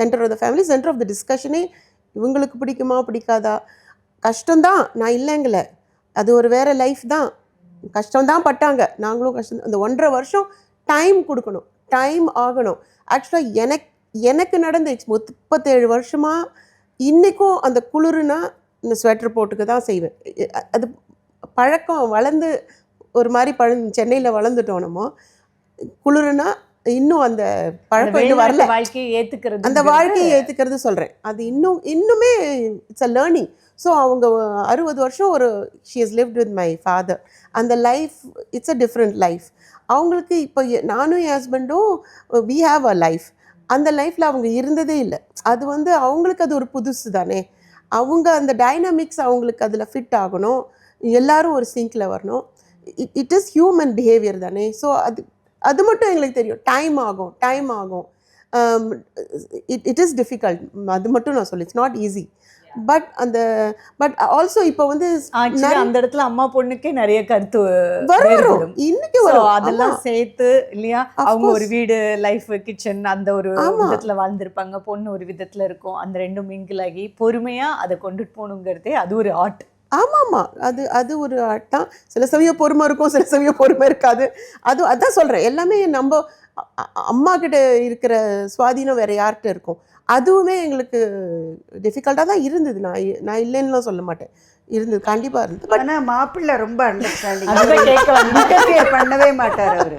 Centre of the family, centre of the டிஸ்கஷனே. இவங்களுக்கு பிடிக்குமா பிடிக்காதா, கஷ்டம்தான், நான் இல்லைங்கள, அது ஒரு வேறு லைஃப் தான், கஷ்டம்தான் பட்டாங்க, நாங்களும் கஷ்டம். அந்த 1.5 வருஷம் டைம் கொடுக்கணும், டைம் ஆகணும். ஆக்சுவலாக எனக்கு நடந்த 37 வருஷமாக இன்றைக்கும் அந்த குளிர்னா இந்த ஸ்வெட்டர் போட்டுக்க தான் செய்வேன். அது பழக்கம் வளர்ந்து ஒரு மாதிரி சென்னையில் வளர்ந்துட்டோம் நம்ம. குளிர்னா இன்னும் அந்த பழக்கம் இன்னும் வரல. வாழ்க்கையை ஏற்றுக்கிறது, அந்த வாழ்க்கையை ஏற்றுக்கிறது சொல்கிறேன். அது இன்னுமே இட்ஸ் அ லேர்னிங். ஸோ அவங்க 60 வருஷம் she has lived with my father. அந்த life it's a different life. அவங்களுக்கு இப்போ நானும் என் ஹஸ்பண்டும் வி ஹாவ் அ லைஃப். அந்த லைஃப்பில் அவங்க இருந்ததே இல்லை. அது அவங்களுக்கு அது ஒரு புதுசு தானே. அவங்க அந்த டைனாமிக்ஸ் அவங்களுக்கு அதில் ஃபிட் ஆகணும், எல்லாரும் ஒரு சிங்கில் வரணும். இட் இஸ் ஹியூமன் பிஹேவியர் தானே. ஸோ அது மட்டும் எங்களுக்கு தெரியும். டைம் ஆகும். It is difficult. அது மட்டும் நான் சொல்லி, it's not easy. But also இப்போ அந்த இடத்துல அம்மா பொண்ணுக்கே நிறைய கருத்து வரும். இன்னைக்கு வரும். அதெல்லாம் சேர்த்து இல்லையா, அவங்க ஒரு வீடு லைஃப், கிச்சன் அந்த ஒரு விதத்துல வாழ்ந்திருப்பாங்க, பொண்ணு ஒரு விதத்துல இருக்கும். அந்த ரெண்டும் மிங்கிள் ஆகி பொறுமையா அதை கொண்டுட்டு போகணுங்கிறதே அது ஒரு ஆர்ட். ஆமாம்மா, அது ஒரு ஆர்ட் தான். சில சமயம் பொறுமை இருக்கும், சில சமயம் பொறுமை இருக்காது. அதான் சொல்கிறேன், எல்லாமே நம்ம அம்மா கிட்ட இருக்கிற சுவாதீனம் வேறு யார்கிட்ட இருக்கும். அதுவுமே எங்களுக்கு டிஃபிகல்ட்டாக தான் இருந்தது. நான் இல்லைன்னுலாம் சொல்ல மாட்டேன், இருந்தது, கண்டிப்பாக இருந்தது. ஆனால் மாப்பிள்ளை ரொம்ப அண்டர்ஸ்டாண்டிங், பண்ணவே மாட்டார் அவர்.